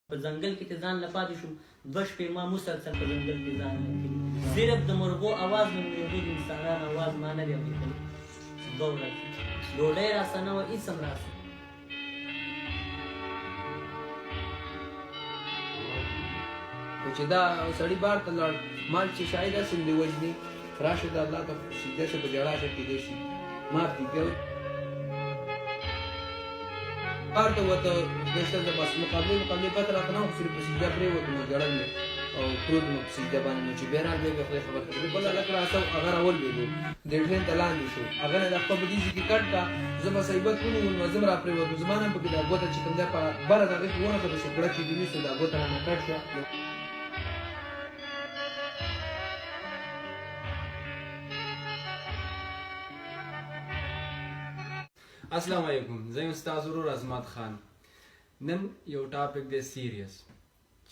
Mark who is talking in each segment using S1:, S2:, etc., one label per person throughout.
S1: په ځنګل کې چې ځان له پاتې شوم 2 شپې ما مسلسل په ځنګل کې ځان کړي صرف د مرغو اواز مې اورېدو د انسانانو اواز ما نه دی اورېدلی 2 ورځې ډوډۍ راسه نه وه هېڅ هم راسه
S2: چې دا سړی بار ته لاړ مال چې شاید داسې دې وژني راشه د الله ته سجده شه په ژړا شه کېدی شي معاف دي بیا بار ته وته دېشته د بس مقابلې پته راته نه خو صرف په سجده پرېوتو نو ژړل مې او پروت مو په سجده باندې نو چې بیا راغلی بیا خدای خبر کړي بل هلک راسه هغه راولوېدو د ټرین ته لاندې شو هغه نه د خپل په دې ځای کې کټ کړه زه به صیبت ونیول نو زه هم راپرېوتم زما نه هم پکې دا ګوته چې کوم دی په بله د هغې په ونه خبره شو کړه چې دې نیسو دا ګوته رانه کټ شوه
S3: السلام علیکم زه یم ستاسو ورور عظمت خان نن یو ټاپک دی سیریس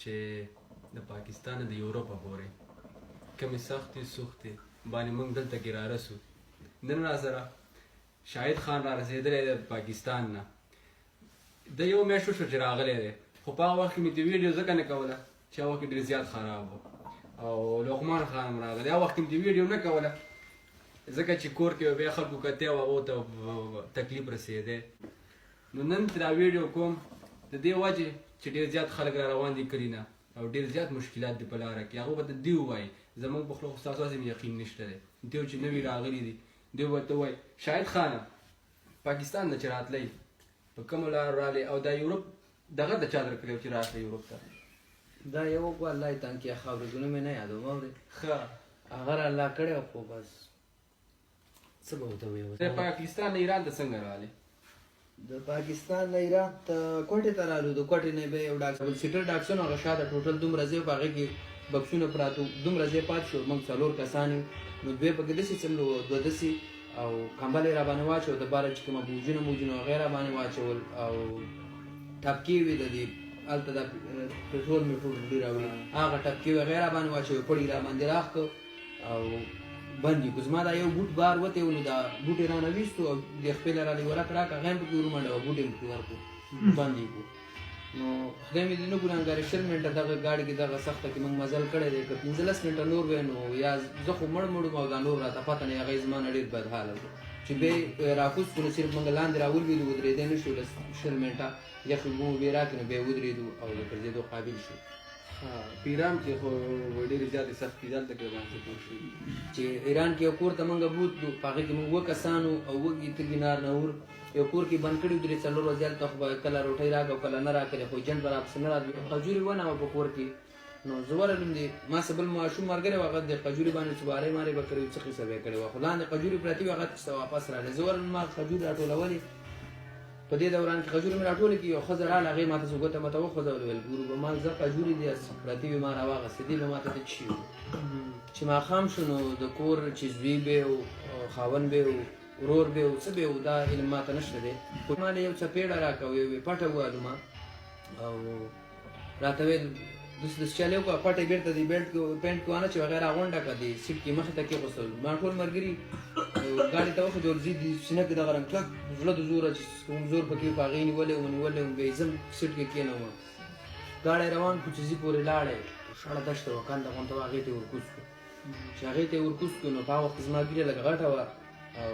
S3: چې د پاکستان د یوروپا پورې کمې سختې سختې باندې موږ دلته کې رارسو نن راسره شاهد خان را رسېدلی دی پاکستان نه د یو میاشت وشو چې راغلی دی خو په هغه وخت کې مې د ویډیو ځکه نه کوله چې هغه وخت کې ډېر زیات خراب و او لقمان خان هم راغلی هغه وخت کې مې د ویډیو نه کوله ځکه چې کور کې بیا خلکو کتې او هغو ته تکلیف رسېدی نو نن دا ویډیو کوم د دې وجې چې ډېر زیات خلک را روان دي کلي نه او ډېر زیات مشکلات دي په لاره کې هغه به د دې ووایي زموږ په خوله خو ستاسو هسې یقین نشته دی دوی چې نوي راغلي دي دوی به ورته ووایي شاهد خانه پاکستان نه چې راتلی په کومو لارو راغلی او دا یوروپ دغه د چا درکړی چې راتلی یوروپ ته
S2: دا یو وګوه الله یې تنګ کړي خاورې ګونه مې نه یادوم اورې
S3: ښه
S2: هغه را الله کړی خو بس څه به ورته ویل
S3: د پاکستان نه ایران ته څنګه راغلی
S2: د پاکستان نه ایران ته کوټې ته رالو د کوټې نه به یو ډاکټر سیټر ډاکټر نو هغه شاته ټوټل دومره ځای په هغې کې بکسونه پراته دومره ځای پاتې شو موږ 4 کسان یو نو دوی پکې داسې څملو دوه داسې او کمبل یې راباندې واچو د باره چې کومه بوجونه موجونه هغه یې راباندې واچول او ټپکې وې د دې هلته دا پټرول میټرول ډېر راوړي هغه ټپکې وې هغه یې راباندې واچوي پړي یې راباندې راښ کړ او بند یې کړو زما دا یو بوټ بار وتی و نو دا بوټ یې رانه ویستو او د خپله رالې ورک راکړه هغه هم پکې ورمنډه بوټ یې پکې ورکړو بند یې کړو نو خدای مې دې نه ګناهګارې 20 منټه دغه ګاډي کې دغه سخته کې موږ مزل کړی دی که 15 منټه نور وی نو یا زه خو مړ وم او دا نور راته پته نه هغې زما نه ډېر بدحاله و چې بیا راکوز کړو صرف موږ لاندې راولوېدو ودرېدی نه شو 20 منټه یخې اوبه وبې راکړې نو بیا ودرېدو او د ګرځېدو قابل شو
S3: په ایران کې خو ډېرې زیاتې سختې دلته کې باندې پوه شوي
S2: چې ایران کې یو کور ته موږ بوتلو په هغې کې موږ 2 کسانو او وږي تږي نار نور یو کور کې بند کړي 3-4 ورځې هلته خو به کله روټۍ راکړه او کله نه راکړې خو جنډ به راپسې نه راتلو خجورې ونه وه په کور کې نو زه ورغلم دې ما سه بل ماشوم ملګری و هغه د خجورې باندې چوبارې مارې به کړې څه قیصه به یې کړې وه خو لاندې خجورې پرتې وې هغه ته واپس راغلې زه ورغلم ما خجورې راټولولې په دې دوران کې خجورې مې راټولې کړي یو ښځه راغله هغې ما ته څه ګوته مته وخوځولې ویل ګورو به ما زه خجورې دې پرتې وې ما راواغېستې دې به ما ته څه چي وو چې ماښام شو نو د کور چې زوی به و خاوند به و ورور به و څه به و دا علم ما ته نشته دی خو ما له یو څپېړه راکړه یوې پټه ووالو ما او راته ویل داسې داسې چل یې وکړه پټه یې بېرته دې پینټ کې وانه چې هغه راغونډه کړه دې سیټ کې مخې ته کېغوستل ما ټول ملګري ګاډي ته وښودول زه دې سینه کې دغه رنګ کلک زړه د زوره چې کوم زور پکې په هغې نیولی وم بیا یې زم سیټ کې کېنوم ګاډی روان کړو چې زه پورې لاړی شاړه دښته وه کنده غونته وه هغې ته یې ورکوز کړو چې هغې ته یې ورکوز کړو نو په هغه وخت زما ګیره لږ غټه وه او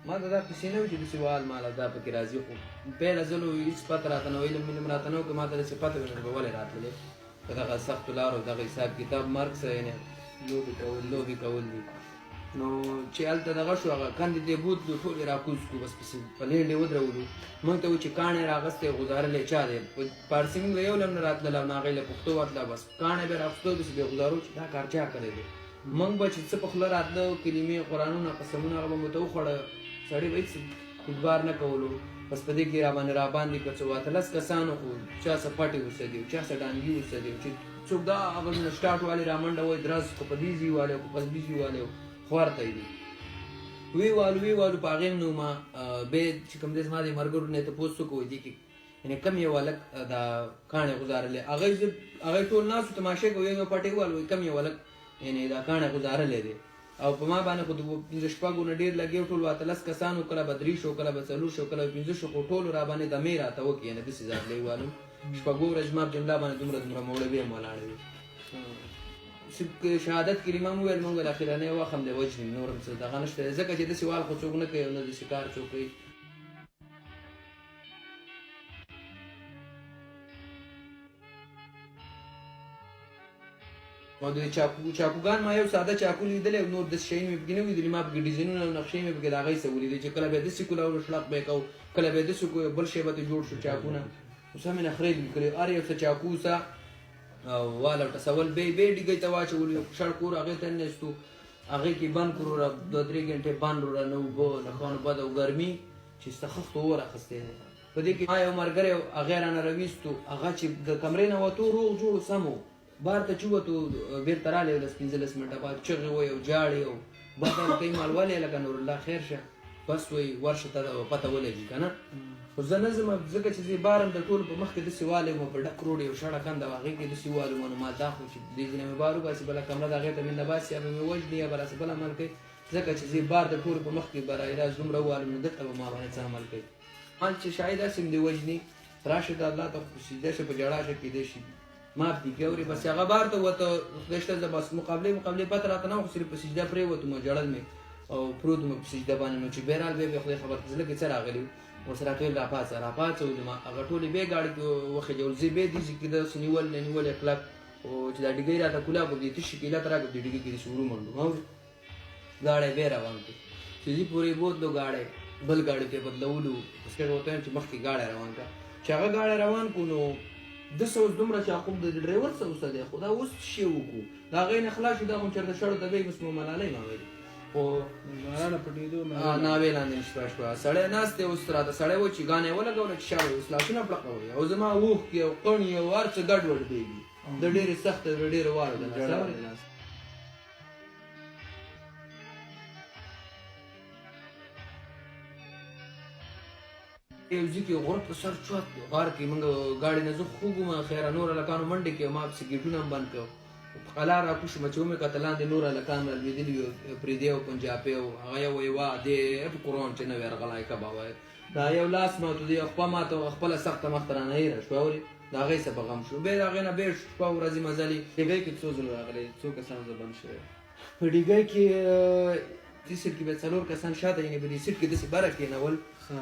S2: ما ته دا کیسې نه وي چې داسې وال مال دا پکې راځي خو پیله ځل و هېڅ پته راته نه و علم علم راته نه و که ما ته داسې پته وي نو به ولې راتللې په دغه سختو لارو دغه حساب کتاب مرګ سره یعنې لوبې کول دي نو چې هلته دغه شو هغه کندې ته یې بوتلو ټول یې راکوز کړو بس پسې په لینډ یې ودرولو موږ ته وایي چې کاڼی راغستی غزارلی چا دی په پارسي موږ یو لم نه راتلله نو هغې له پښتو ورتله بس کاڼی به یې راغوستو داسې بې غزارو چې دا کار چا کړی دی موږ به چې څه په خوله راتله کلمې قرآنونه قسمونه هغه به مو ته وخوړه سړی به هېڅ اعتبار نه کولو بس په دې کې راباندې که څه 18 کسانو خو چا څه پټې اوسېدي چا څه ډانګي اوسېدي چې څوک دا هغه سټارټ والې رامنډه وایي درز خو په دې ځي والې خو په دې ځي والې خوار ته یې دي وی والو په هغې نو ما بیا چې کوم دی زما د ملګرو نه یې تپوس وکړو دې کې یعنې کم یو هلک دا کاڼی غزارلی هغې ټول ناست تماشې کوي یو پټې وویل وایي کم یو هلک یعنې دا کاڼی غزارلی دی او په ما باندې خو د 15 نه ډېر لګېو ټول 18 کسانو کله به 3 شو کله به 4 شو کله به 15 شو خو ټولو راباندې دمې راته وکړي یعنې داسې ځاتلی والم شپږو ورځې ما په جمله باندې دومره مولوي هم ولاړ وي شهادت کلمه مو ویل مونږ د اخرنۍ وخت هم دی وجني نور هم څه دغه نشته ځکه چې داسې وال خو څوک نه کوي او نه داسې کار څوک کوي او د چاقوګان ما یو ساده چاقو لیدلی نور داسې شیان مې پکې نه لیدلي ما پکې ډیزاینونه او نقشې مې پکې د هغې څه ولیدې چې کله به یې داسې کولو او شلق به یې کوو کله به یې داسې کوو بل شی به ته جوړ شو چاقونه اوس هم مې نخرې لیکلې هر یو څه چاقو څه واله ټسول به یې ډیګۍ ته واچولو یو کوشړ کور هغې ته نېستو هغې کې بند کړو را 2-3 ګنټې بند وړه نه اوبه نه خوانو بد او ګرمي چې سخت اور اخیستی دی په دې کې ما یو ملګری هغې رانه راویستو هغه چې د کمرې نه وتو روغ جوړ سم و بار ته چې ووتو بېرته رالی 15 منټه بعد چغې وایي او جاړې او بده کوي مال ولې لکه نور الله خیر شه بس وایي ورشه ته پته ولګي که نه خو زه نه ځم ځکه چې زه بار هم د ټولو په مخ کې داسې والی وم په ډک روډ یو شړه کنده وه هغې کې داسې والوم نو ما دا خو چې دې ځینې مې بار وباسي بله کمره د هغې ته مې نه باسي یا به مې وژني یا به راسه بل عمل کوي ځکه چې زه بار د ټولو په مخ کې برای راز دومره ووالم نو دلته به ما باندې څه عمل کوي مال چې شاید داسې م دې وژني راشه د الله ته سجده شه په ژړا شه کېدی شي ما دې پیاوري بس هغه بار ته وته خدای شته زه بس مقابلې پته راته نه خو صرف په سجده پرېوتم جړل مې او پروت مې په سجده باندې نو چې بهرحال بیا خدای خبر زړه کې څه راغلي ورسره راته ویل راپاڅولم هغه ټولې بیا ګاډي کې وخېجول زه بیا داسې کې داسې نیول نه نیول یې کلک او چې دا ډیګۍ راته کولا په دې تشي کېله ته راکړه دې ډیګۍ کې داسې ورو منډو ګاډی بیا روان کړو چې زه پورې بوتلو ګاډی بل ګاډي ته بدلولو اسکه ورته چې مخکې ګاډی روان کړه چې هغه ګاډی روان کړو نو داسې اوس دومره چې عقوب د ډرایور څه اوسه دی خو دا اوس شی وکړو د هغې نه خلاص شو دا خو چېرته شړو ته بیا بس مو ملالۍ ما ویل خو
S4: بارانه پټېدو
S2: ناوې لاندې شپه شوه سړی ناست دی اوس راته سړی و چې ګانې ولګوله چې شاړه اوس لاسونه پړقوي او زما اوښکې او قڼې او هر څه ګډوډ بېږي د ډېرې سخته د ډېرې واړو د ناست یو ځای کې غره په سر چوت غار کې موږ ګاډي نه زه خوږم خیره نور هلکانو منډې کې ما پسې ګېټونه هم بند کړو په قلا راکوشم چې ومې کته لاندې نور هلکان رالوېدلي وو پرېدی او پنجابی او هغه یو وایي وا دې په قرآن چې نه وی رغلی کبه وایي دا یو لاس ماته دی خپه ماته خپله سخته مخته رانه هېره شوه اورې د هغې څه په غم شو بیا د هغې نه بیا شپه ورځې مزلې
S4: ډیګۍ کې څو ځله راغلی څو کسان زبان شوی
S2: په ډیګۍ کې دې سیټ کې به 4 کسان شاته یعنې په دې سیټ کې داسې بره کېنول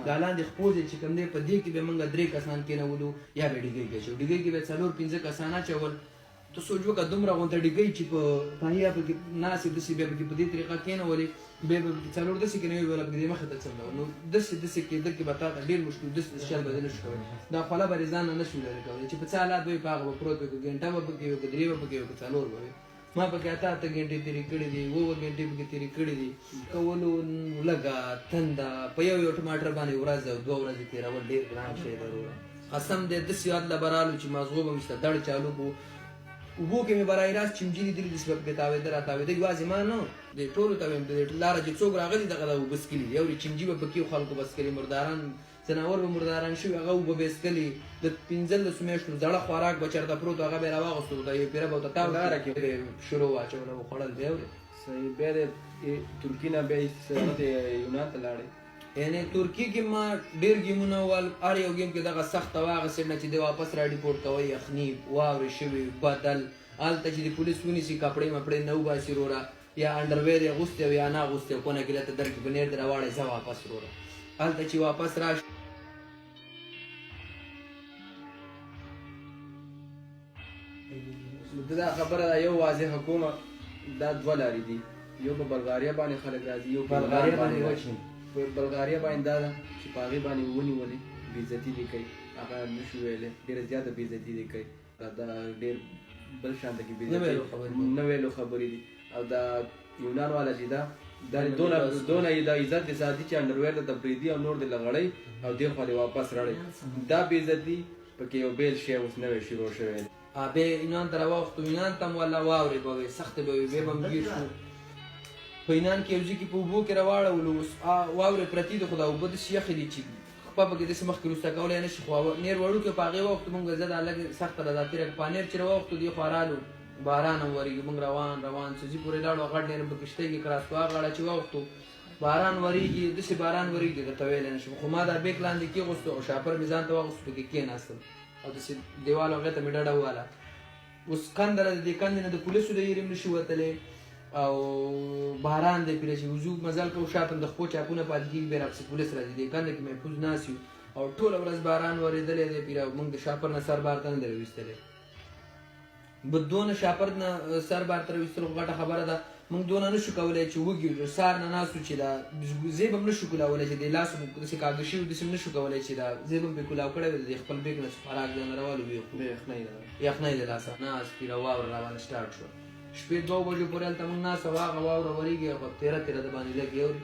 S2: دا لاندې خپوځې چې کوم دی په دې کې به موږ 3 کسان کېنولو یا به ډیګۍ کې اچو ډیګۍ کې به 4-5 کسان اچول ته سوچ وکړه دومره غونته ډیګۍ چې په پاهیا پکې ناستې داسې بیا پکې په دې طریقه کېنولې بیا به 4 داسې کېنوي بله پکې دې مخې ته څملو نو داسې کېدل کې به تا ته ډېر مشکل داسې شل به دې نه شو کولی دا خوله به دې ځان نه شو لرې کولی چې په څه حالات به وي په هغه به پروت وي که ګنټه به پکې وي که 3 به پکې وي که 4 به وي ما پکې 8 غنټې تیرې کړې دي 9 غنټې پکې تیرې کړې دي کولو لږه تنده په یو ټماټر باندې ورځ او 2 ورځې تېرول ډېر ګران شی دی قسم دې داسې یاد له برالو چې مازغو به مې سته دړ چالو کړو اوبو کې مې برای راست چمچي لیدلي داسې به پکې تاوېده راتاوېده یوازې ما نه دې ټولو ته مې لاره چې څوک راغلي دغه د اوبه څکلي دي یو چمچي به پکې خلکو به څکلي مرداران ځناور به مرداران شوي هغه اوبه به یې څکلي د 15 میاشتو زړه خوراک به چېرته پروت هغه به یې راواغوستو د یو پیره به ورته تاو لاره کې به شروع واچوله او خوړل بیا اورې
S4: صحیح بیا د ترکي نه بیا یونان ته لاړې
S2: یعنې ترکي کې ما ډېر ګیمونه ووال هر یو ګیم کې دغه سخته وه هغه سیټ نه چې دی واپس را ډیپورټ کوئ یخني واورې شوي بدل هلته چې د پولیس ونیسي کپړې مپړې نه وباسي وروره یا انډرویر یې اغوستی او یا نه اغوستی او کونه کې دلته درکې په نیر دې راواړی ځه واپس وروره هلته چې واپس راشي
S4: دا خبره ده یو واضحه کومه دا 2 لارې دي یو په بلغاریا باندې خلک راځي یو په
S2: بلغاریا باندې وچني
S4: په بلغاریا باندې دا ده چې په هغې باندې ونیولې بېعزتي دې کوي هغه نشو ویلی ډېره زیاته بېعزتي دې کوي دا ډېر بل شانته کې نه ویلو خبرې دي او دا یونان والا چې دا دونه یې دا عزت دې ساتي چې انډرویر ته پرېږدي او نور دې لغړی او دې خوا دې واپس راړی دا بېعزتي پکې یو بیل شی اوس نوی شروع شوی دی
S2: بیا یونان ته راواوښتو یونان ته هم والله واورې به وې سختې به وې بیا به هم ګیر شو په یونان کې یو ځای کې په اوبو کې راواړولو اوس واورې پرتې دي خو دا اوبه داسې یخې دي چې خپه پکې داسې مخکې وروسته کولی نه شي خو نیر وړوکې په هغې وخت مونږ زه دا لږ سخته ده دا تېره په نیر چې راواوښتو دې خوا رالو باران هم ورېږي مونږ روان سوزي پورې لاړو غټ نیر په کښتۍ کې کراس په هغه غاړه چې واوښتو باران ورېږي داسې باران ورېږي درته ویلی نه شم خو ما دا بیک لاندې کېغوستو او شاپر مې ځان ته واغوستو پکې کېناستم او داسې دیوال هغې ته مې ډډه وواله. اوس کندره د دې کندې نه د پولیسو د یېرې هم نشي وتلی او باران دی پرې چې وضو مزل کوو شاته د خپو چاپونه پاتې کېږي بیا راپسې پولیس راځي دې کنده کې محفوظ ناست یو او ټوله ورځ باران ورېدلی دی پیر موږ د شاپر نه سر بار ته نه دی راویستلی. دونه شاپر نه سر بار ته راویستل خو غټه خبره ده. موږ دونه نشو کولی چې وږي سهار نه ناست چې دا زیب هم نشو کولاولی چې د لاسو داسې کاږه شوي داسې هم نشو کولی چې دا زیب هم پرې کولاو کړی وی د خپل بیګ نه خوراک ځان راوالو یخنۍ د لاسه ناست پیر واوره راباندې سټارټ شوه. شپې 2 بجو پورې هلته موږ ناست وو هغه واوره ورېږي او تیره تیره د باندې لږ اوري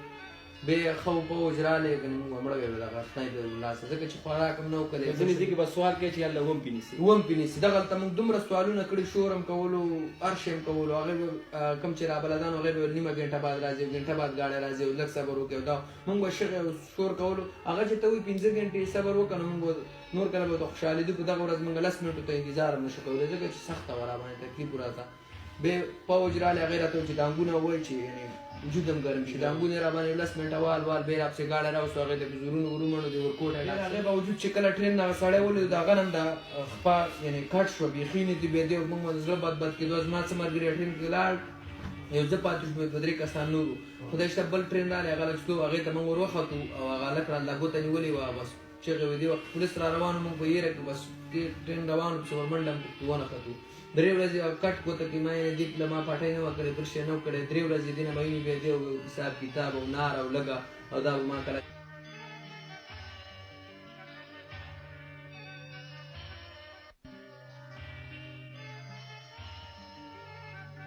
S2: بیا ښه پوج رالی کنې موږ مړه ویل دغه یخنۍ د لاسه ځکه چې خوراک هم نه وو کړی.
S4: ځینې ځای کې به سوال کوي چې هلته وم پې نیسي
S2: دغلته موږ دومره سوالونه کړي شور هم کولو هر شی هم کولو هغې به کوم چې رابلدان هغې به نیمه ګنټه بعد راځي ګنټه بعد ګاډی راځي لږ صبر وکړي او دا موږ به شغې او شور کولو هغه چې ته وایي 15 ګنټې صبر وکړه نو موږ نور کله به ورته خوشحالېدو په دغه ورځ موږ 10 منټو ته انتظار هم نشو کولی ځکه چې سخته وه راباندې تکلیف وراته. بیا پوج رالی هغې راته وویل چې ډانګونه ووایي چې یعنې وجود هم ګرم شي ډانګونه یې راباندې 10 منټه وال بیا راپسې ګاډی راوستو هغې ته په زورونو ورومنډو د ورکوټ هغې باوجود چې کله ټرین نه هغه سړی ولیدو د هغه نه هم دا خپه یعنې کټ شوه بیخي نه دي بیا دی موږ زړه بد کېدو زما څه ملګري ټرین کې لاړ یو زه پاتې شوم 2-3 کسان نور وو. خدای شته بل ټرین رالی هغه لږ څو هغې ته موږ ور وختو او هغه هلک رانده ګوته نیولې وه بس چغې وې دې وخت پولیس را روان وو موږ په یېره کې بس ټرین روان وو پسې ورمنډه ونښتو. 3 ورځې کټ ګوته کې ما یې دې له ما پټۍ نه وه کړې بل شی نه و کړی 3 ورځې دې نه به ویني بیا دې حساب کتاب او نار او لږه او دا به ما کله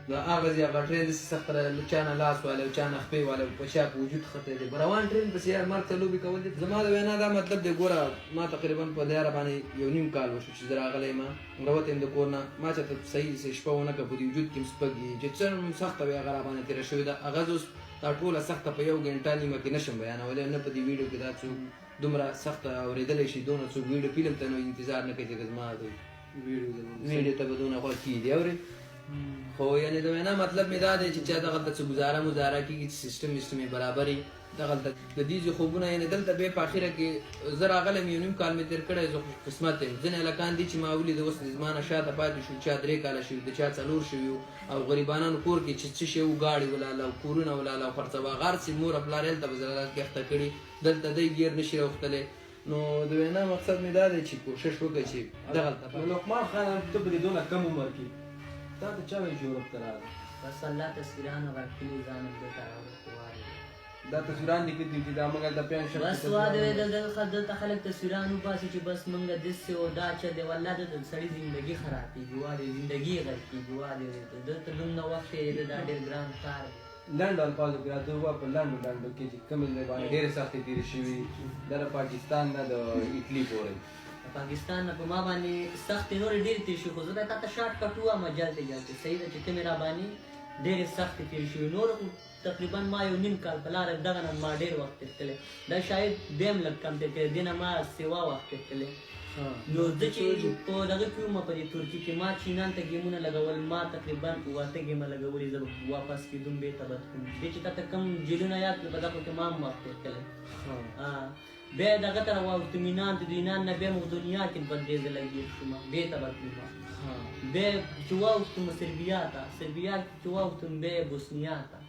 S2: دا هغه ځای هغه ټرین داسې سخته چا نه لاس والی او چا نه خپې والی په چا په وجود خطی دی روان ټرین پسې یار مرګ ته لوبې کول دي. زما د وینا دا مطلب دی ګوره ما تقریبا په دیاره باندې 1.5 کال وشو چې زه راغلی یم راوتی یم د کور نه ما چاته صحیح شپه ونه کړه په دې وجود کې م سپک وي چې څه سخته وي هغه راباندې تېره شوې ده هغه زه اوس دا ټوله سخته په 1 ګنټه نیمه کې نشم بیانولی نه په دې ویډیو کې دا څوک دومره سخته اورېدلی شي دونه څوک ویډیو فلم ته نو انتظار نه کوي ځکه زما ویډیو ته به دونه غوږ کېږي اورې خو یعنې د وینا مطلب مې دا دی چې چا دغلته څه ګزاره مزاره کېږي چې سیسټم ویسټم یې برابر وي دغلته د دې ځای خوبونه یعنې دلته بیا په اخره کې زه راغلی یم 1.5 کال مې تېر کړی زه قسمت یم ځینې هلکان دي چې ما ولید اوس زما نه شاته پاتې شو چا 3 کاله شوي د چا 4 شوي وو او غریبانانو کور کې چې څه شی وو ګاډي ولاله او کورونه ولاله او خرڅوه هر څه مور پلار هلته به زلالات کې اخته کړي دلته دی ګیر نشي راوختلی. نو د وینا مقصد مې دا دی چې کوشش وکړه چې دغلته
S4: لقمان خان ته په دې دونه کم عمر کې تا ته چا ویل چې یورپ ته راغلی
S1: بس الله تصویران ورکړي ځان دلته راوړي
S4: دا تصویران دي کې چې دا موږ د پیان شپ
S1: بس واده دلته خلک تصویران وباسي چې بس موږ داسې او دا چې دی والله د سړي زندګي خرابېږي واده زندګي غږ کېږي واده دلته دومره وخت یې دا ډېر ګران کار دی.
S4: لنډ الفاظو کې راته ووایه په لنډو کې چې کومې ځای باندې ډېرې سختې تېرې شوي دا د پاکستان نه د اټلي پورې
S1: پاکستان نه په ما باندې سختې نورې ډېرې تېرې شوي خو زه تا ته شارټ کټ ووایم جلدې صحیح ده چې ته مې را باندې ډېرې سختې تېرې شوي نور تقریبا ما 1.5 کال په لاره دغه نه ما ډېر وخت تېر کړی دا شاید بیا هم لږ کم تېر کړی دې نه ما سوا وخت تېر کړی. نو زه چې په دغه کې وم په دې ترکي کې ما چینان ته ګیمونه لګول ما تقریبا 8 ګیمه لګولې زه به واپس کېدم بېرته به تلم دې چې تا ته کوم جیلونه یاد کړي په دغو کې ما هم وخت تېر کړی. بیا دغه ته راواوښتم یونان ته د یونان نه بیا موږ دنیا کې بل ډېر ځله ګیر شوم بېرته به تلم بیا چې واوښتم سربیا ته سربیا چې واوښتم بیا بوسنیا ته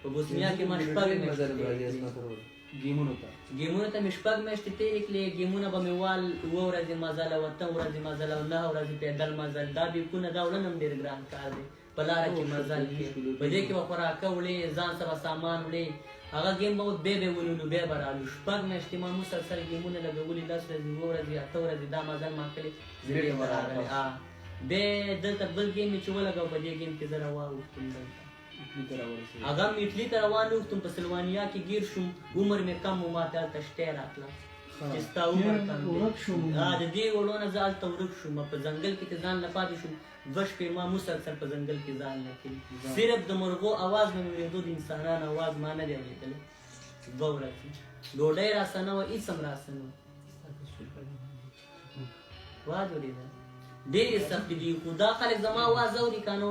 S1: په بوسنیا کې ما شپږ ګیمونو ته مې شپږ میاشتې تېرې کړې ګیمونه به مې وال 7 ورځې مزل او 8 ورځې مزل او 9 ورځې پیدل مزل دا بیکونه دا وړل هم ډېر ګران کار دی په لاره کې مزل کې په دې کې به خوراکه وړې ځان سره سامان وړې هغه ګیم به بیا ونیولو بیا به رالو شپږ میاشتې ما مسلسل ګیمونه لګولي 10 ورځې 7 ورځې 8 ورځې دا مزل ما کړی بیا به راغلی بیا دلته بل ګیم مې چې ولګاو په دې ګیم کې زه راواوښتم دلته هغه مې اټلي ته روان وختم په سلوانیا کې ګیر شوم عمر مې کم و ما ته هلته شتی راتله چې ستا عمر کم دی د دې وړو نه زه هلته ورک شوم په ځنګل کې ځان نه پاتې شوم 2 شپې ما مسلسل په ځنګل کې ځان نه کړي صرف د مرغو اواز مې اورېدو د انسانانو اواز ما نه دی اورېدلی 2 ورځې ډوډۍ راسه نه وه هېڅ هم راسه نه وه واز اورېده ډېرې سختې دي خو دا خلک زما اواز اوري که نو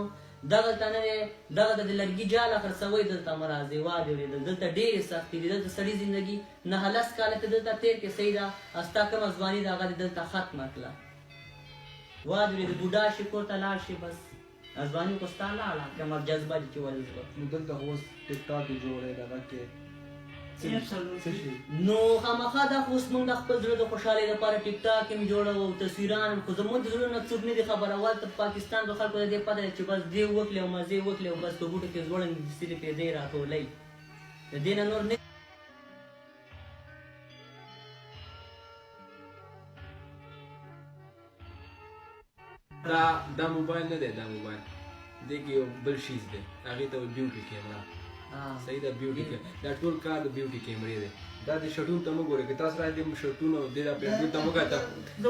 S1: دغلته نه دی دغلته د لرګي جاله خرڅوئ دلته مه راځئ واده اورېدل دلته ډېرې سختې دي دلته سړي زندګي 9 کاله ته دلته تېر کړې صحیح ده او ستا کومه ځواني ده هغه دې دلته ختمه کړله وادرې د بوډا شي کور ته لاړ شي بس ځواني خو ستا لاړه کومه جذبه دي چې ولزبه
S4: نو دلته خو اوس ټیک ټاک دی جوړی دغه کې څه شي
S1: نو خامخا دا خو اوس موږ د خپل زړه د خوشحالۍ لپاره ټیک ټاک هم جوړوو تصویران خو زموږ د زړه نه څوک نه دي خبره ولته پاکستان د خلکو د دې پته ده چې بس دې وکړي او مزې وکړي او بس په بوټو کې ځوړند سلې پیدې راټولوي د دې نه نور نه
S3: دا موبایل نه دی دا موبایل دې کې یو بل شیز دی هغې ته وایي بیوټي کیمرا صحیح ده بیوټي دا ټول کار د بیوټي کیمرې دی دا د شټون ته مه ګورئ که تاسو راځئ شټون او دې دا پینټون ته مه کاته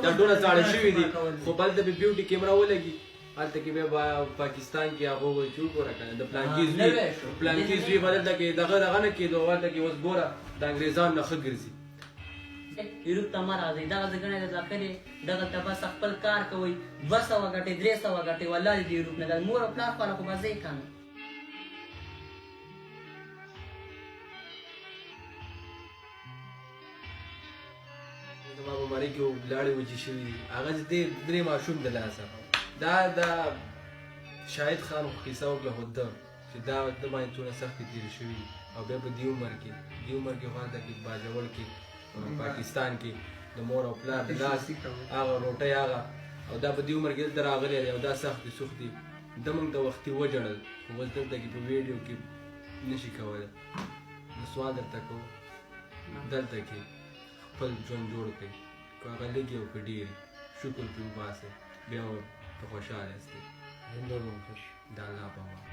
S3: دا ټوله زاړه شوي دي خو بل ته به بیوټي کیمرا ولګي هلته کې بیا پاکستان کې هغه وایي چې وګوره که نه د پلانکي زوی به دلته کې دغه نه کېدو هلته کې اوس ګوره د انګریزانو نه ښه ګرځي
S1: یوروپ ته مه راځئ دغه ځګنی د داخلې دغلته بس خپل کار کوئ 200 ګټئ 300 ګټئ والله دې د یوروپ نه د مور او پلار خواله خو به ځئ که نه
S3: زما په مړۍ کې لاړې وچې شوي دي هغه چې دی 3 ماشوم د لاسه دا د شاهد خان کیسه وکړه خو ده چې دا د باندې څونه سختې تېرې شوي دي او بیا په دې عمر کې خو هلته کې باجوړ کې پاکستان کې د مور او پلار د لاس هغه روټۍ هغه او دا په دې عمر کې دلته راغلی دی او دا سختې سختې ده موږ ته وختي وجړل خو اوس دلته کې په ویډیو کې نه شي کولی نو سوال درته کوم دلته کې خپل ژوند جوړ کړئ که هغه لږې او که ډېرې شکر پرې وباسئ بیا ورته خوشحاله یاستئ د الله په امان